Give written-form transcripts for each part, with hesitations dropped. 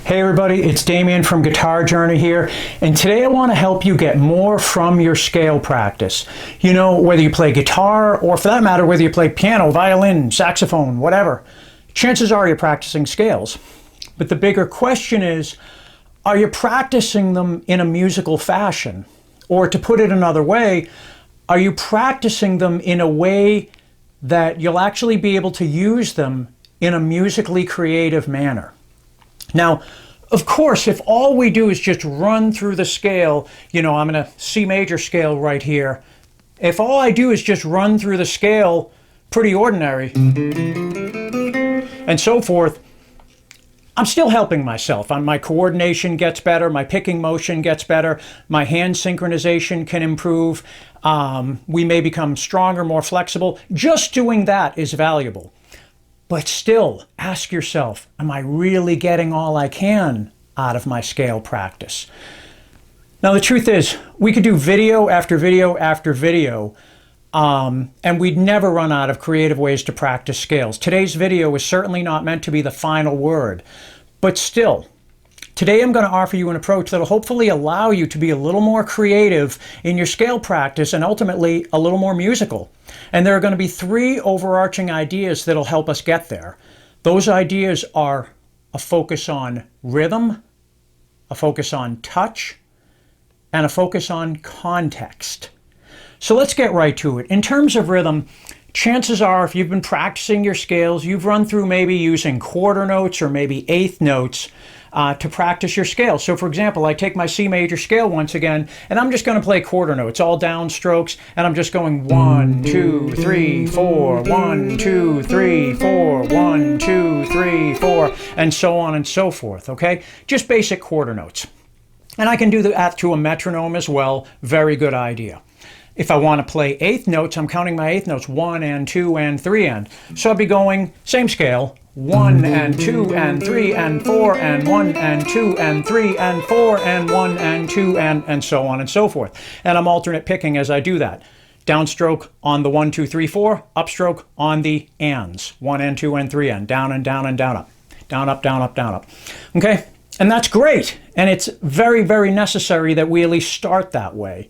Hey everybody, it's Damien from Guitar Journey here, and today I want to help you get more from your scale practice. You know, whether you play guitar, or for that matter, whether you play piano, violin, saxophone, whatever, chances are you're practicing scales. But the bigger question is, are you practicing them in a musical fashion? Or to put it another way, are you practicing them in a way that you'll actually be able to use them in a musically creative manner? Now, of course, if all we do is just run through the scale, you know, I'm in a C major scale right here. If all I do is just run through the scale, pretty ordinary, and so forth, I'm still helping myself. My coordination gets better, my picking motion gets better, my hand synchronization can improve, we may become stronger, more flexible. Just doing that is valuable. But still, ask yourself, am I really getting all I can out of my scale practice? Now, the truth is, we could do video after video after video, and we'd never run out of creative ways to practice scales. Today's video is certainly not meant to be the final word, but still, today I'm going to offer you an approach that will hopefully allow you to be a little more creative in your scale practice and ultimately a little more musical. And there are going to be three overarching ideas that will help us get there. Those ideas are a focus on rhythm, a focus on touch, and a focus on context. So let's get right to it. In terms of rhythm, chances are if you've been practicing your scales, you've run through maybe using quarter notes or maybe eighth notes to practice your scale. So for example, I take my C major scale once again, and I'm just going to play quarter notes, all downstrokes, and I'm just going 1, 2, 3, 4, 1, 2, 3, 4, 1, 2, 3, 4, and so on and so forth, okay? Just basic quarter notes. And I can do that to a metronome as well. Very good idea. If I want to play eighth notes, I'm counting my eighth notes, 1 and 2 and 3 and. So I'll be going, same scale, 1 and 2 and 3 and 4 and 1 and 2 and 3 and 4 and 1 and 2 and so on and so forth. And I'm alternate picking as I do that. Downstroke on the 1, 2, 3, 4, upstroke on the ands, 1 and 2 and 3 and, down and down and down up, down up, down up, down up. Okay, and that's great. And it's very, very necessary that we at least start that way.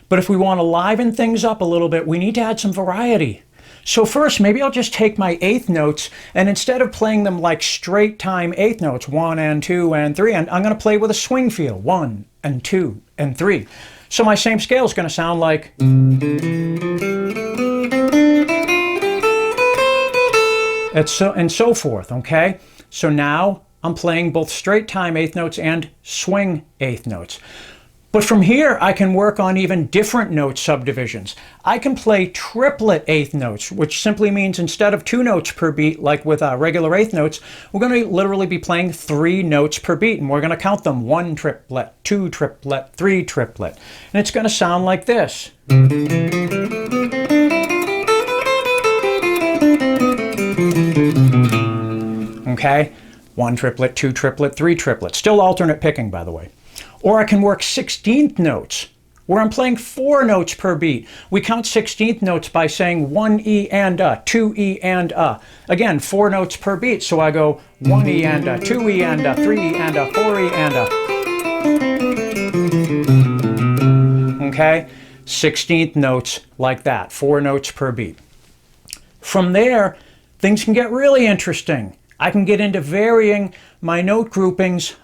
But if we want to liven things up a little bit, we need to add some variety. So first, maybe I'll just take my eighth notes, and instead of playing them like straight time eighth notes, 1 and 2 and 3, and I'm going to play with a swing feel, 1 and 2 and 3. So my same scale is going to sound like, and so forth, okay? So now I'm playing both straight time eighth notes and swing eighth notes. But from here, I can work on even different note subdivisions. I can play triplet eighth notes, which simply means instead of 2 notes per beat, like with regular eighth notes, we're going to literally be playing 3 notes per beat, and we're going to count them: 1 triplet, 2 triplet, 3 triplet. And it's going to sound like this. Okay? 1 triplet, 2 triplet, 3 triplet. Still alternate picking, by the way. Or I can work 16th notes, where I'm playing 4 notes per beat. We count 16th notes by saying 1 E and a, 2 E and a. Again, 4 notes per beat, so I go 1 E and a, 2 E and a, 3 E and a, 4 E and a. Okay? 16th notes like that, 4 notes per beat. From there, things can get really interesting. I can get into varying my note groupings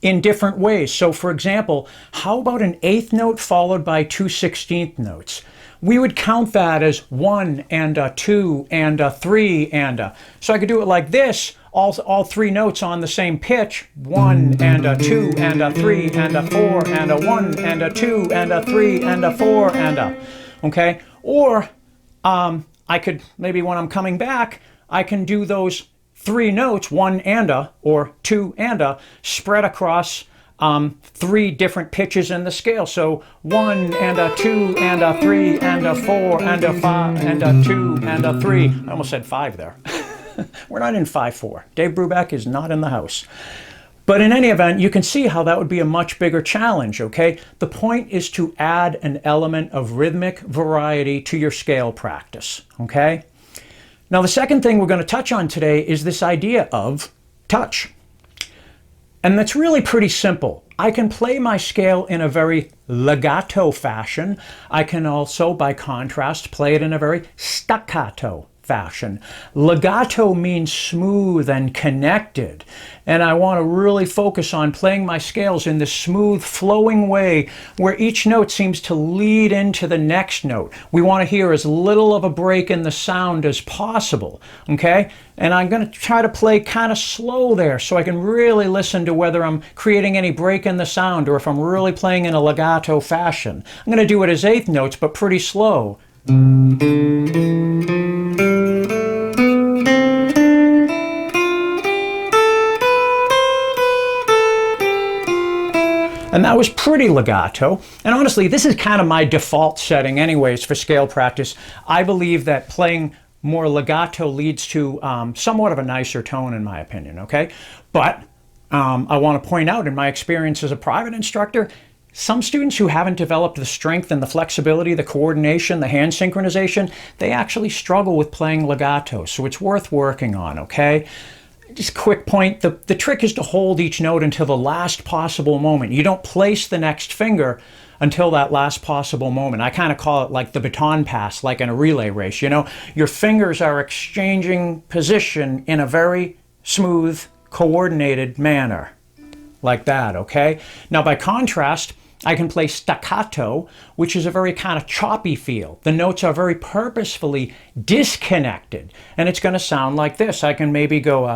in different ways. So for example, how about an eighth note followed by 2 16th notes? We would count that as 1 and a, 2 and a, 3 and a. So I could do it like this, all 3 notes on the same pitch, 1 and a, 2 and a, 3 and a, 4 and a, 1 and a, 2 and a, 3 and a, 4 and a. Okay? Or I could, maybe when I'm coming back, I can do those 3 notes, 1 and a, or 2 and a, spread across 3 different pitches in the scale. So 1 and a, 2 and a, 3 and a, 4 and a, 5 and a, 2 and a, 3. I almost said 5 there. We're not in 5/4. Dave Brubeck is not in the house. But in any event, you can see how that would be a much bigger challenge, okay? The point is to add an element of rhythmic variety to your scale practice, okay? Now, the second thing we're going to touch on today is this idea of touch. And that's really pretty simple. I can play my scale in a very legato fashion. I can also, by contrast, play it in a very staccato fashion. Legato means smooth and connected, and I want to really focus on playing my scales in this smooth, flowing way where each note seems to lead into the next note. We want to hear as little of a break in the sound as possible, okay? And I'm going to try to play kind of slow there so I can really listen to whether I'm creating any break in the sound or if I'm really playing in a legato fashion. I'm going to do it as eighth notes, but pretty slow. And that was pretty legato. And honestly, this is kind of my default setting anyways for scale practice. I believe that playing more legato leads to somewhat of a nicer tone in my opinion, okay? But I want to point out in my experience as a private instructor, some students who haven't developed the strength and the flexibility, the coordination, the hand synchronization, they actually struggle with playing legato. So it's worth working on, okay? Just a quick point, the trick is to hold each note until the last possible moment. You don't place the next finger until that last possible moment. I kind of call it like the baton pass, like in a relay race. You know, your fingers are exchanging position in a very smooth, coordinated manner. Like that, okay? Now, by contrast, I can play staccato, which is a very kind of choppy feel. The notes are very purposefully disconnected, and it's going to sound like this. I can maybe go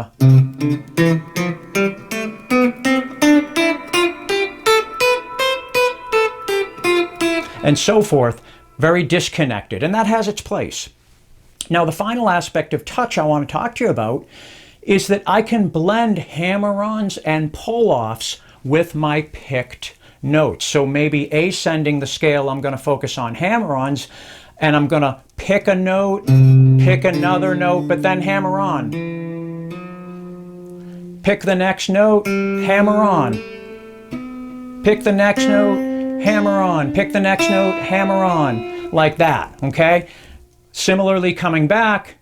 and so forth, very disconnected, and that has its place. Now, the final aspect of touch I want to talk to you about is that I can blend hammer-ons and pull-offs with my picked notes. So maybe ascending the scale, I'm going to focus on hammer-ons, and I'm going to pick a note, pick another note, but then hammer on. Pick the next note, hammer on. Pick the next note, hammer on. Pick the next note, hammer on. Like that, okay? Similarly, coming back,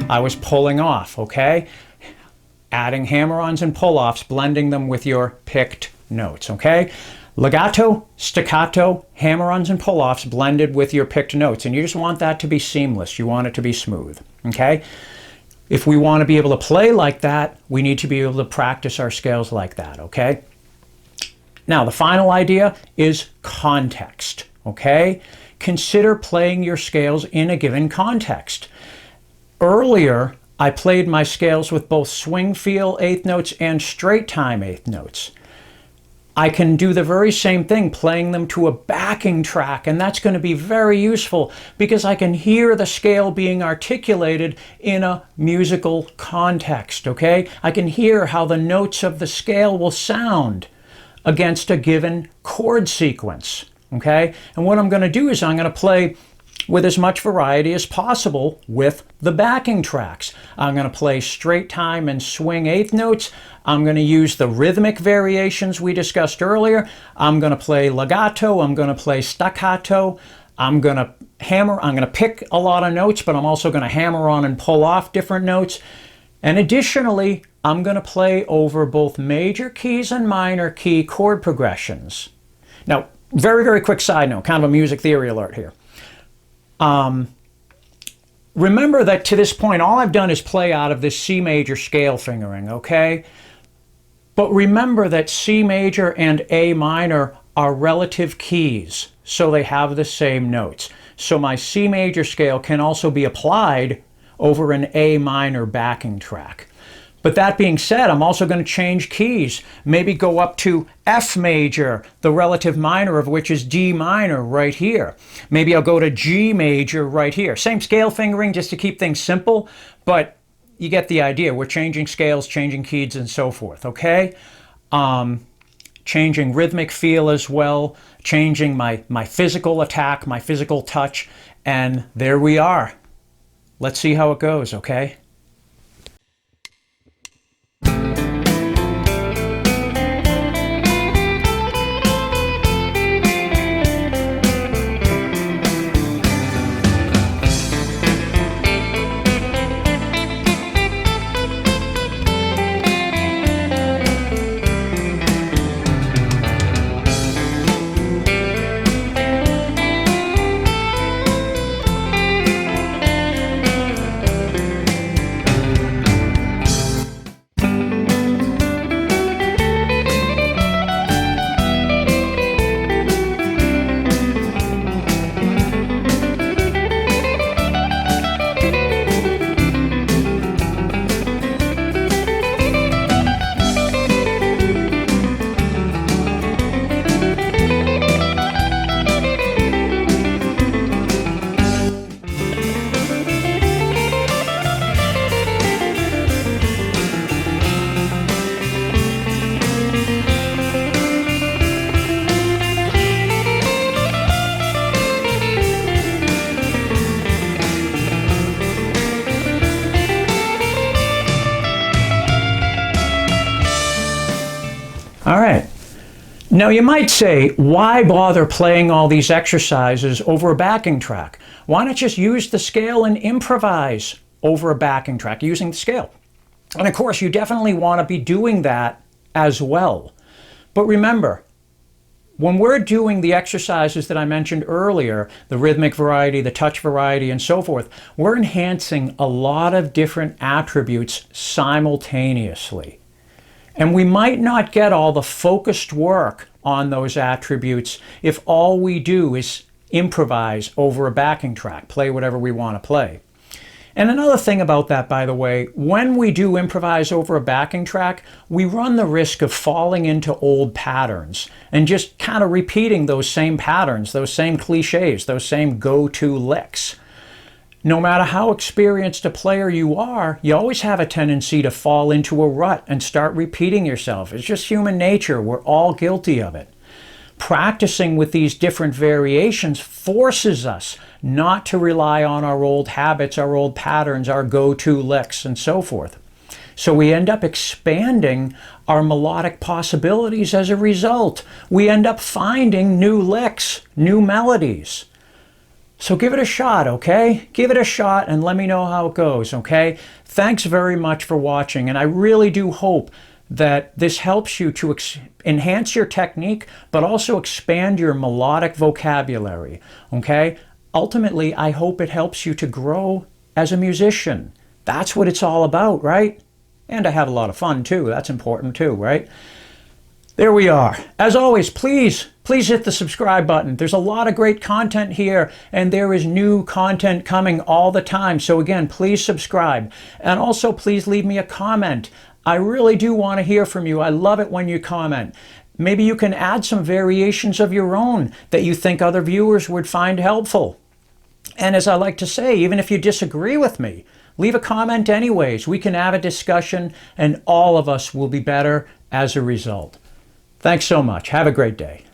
I was pulling off, okay? Adding hammer-ons and pull-offs, blending them with your picked notes, okay? Legato, staccato, hammer-ons and pull-offs blended with your picked notes. And you just want that to be seamless. You want it to be smooth, okay? If we want to be able to play like that, we need to be able to practice our scales like that, okay? Now, the final idea is context, okay? Consider playing your scales in a given context. Earlier, I played my scales with both swing feel eighth notes and straight time eighth notes. I can do the very same thing, playing them to a backing track, and that's going to be very useful because I can hear the scale being articulated in a musical context, okay? I can hear how the notes of the scale will sound against a given chord sequence, okay? And what I'm going to do is I'm going to play with as much variety as possible with the backing tracks. I'm going to play straight time and swing eighth notes. I'm going to use the rhythmic variations we discussed earlier. I'm going to play legato. I'm going to play staccato. I'm going to pick a lot of notes, but I'm also going to hammer on and pull off different notes. And additionally, I'm going to play over both major keys and minor key chord progressions. Now, very, very quick side note, kind of a music theory alert here. Remember that to this point, all I've done is play out of this C major scale fingering, okay? But remember that C major and A minor are relative keys, so they have the same notes. So my C major scale can also be applied over an A minor backing track. But that being said, I'm also going to change keys, maybe go up to F major, the relative minor of which is D minor right here. Maybe I'll go to G major right here. Same scale fingering just to keep things simple, but you get the idea. We're changing scales, changing keys, and so forth, okay? Changing rhythmic feel as well, changing my physical attack, my physical touch, and there we are. Let's see how it goes, okay? Now you might say, why bother playing all these exercises over a backing track? Why not just use the scale and improvise over a backing track using the scale? And of course, you definitely want to be doing that as well. But remember, when we're doing the exercises that I mentioned earlier, the rhythmic variety, the touch variety, and so forth, we're enhancing a lot of different attributes simultaneously. And we might not get all the focused work on those attributes if all we do is improvise over a backing track, play whatever we want to play. And another thing about that, by the way, when we do improvise over a backing track, we run the risk of falling into old patterns and just kind of repeating those same patterns, those same cliches, those same go-to licks. No matter how experienced a player you are, you always have a tendency to fall into a rut and start repeating yourself. It's just human nature. We're all guilty of it. Practicing with these different variations forces us not to rely on our old habits, our old patterns, our go-to licks, and so forth. So we end up expanding our melodic possibilities as a result. We end up finding new licks, new melodies. So give it a shot, okay? Give it a shot and let me know how it goes, okay? Thanks very much for watching, and I really do hope that this helps you to enhance your technique, but also expand your melodic vocabulary, okay? Ultimately, I hope it helps you to grow as a musician. That's what it's all about, right? And I have a lot of fun too. That's important too, right? There we are. As always, please hit the subscribe button. There's a lot of great content here, and there is new content coming all the time. So again, please subscribe. And also, please leave me a comment. I really do want to hear from you. I love it when you comment. Maybe you can add some variations of your own that you think other viewers would find helpful. And as I like to say, even if you disagree with me, leave a comment anyways. We can have a discussion, and all of us will be better as a result. Thanks so much. Have a great day.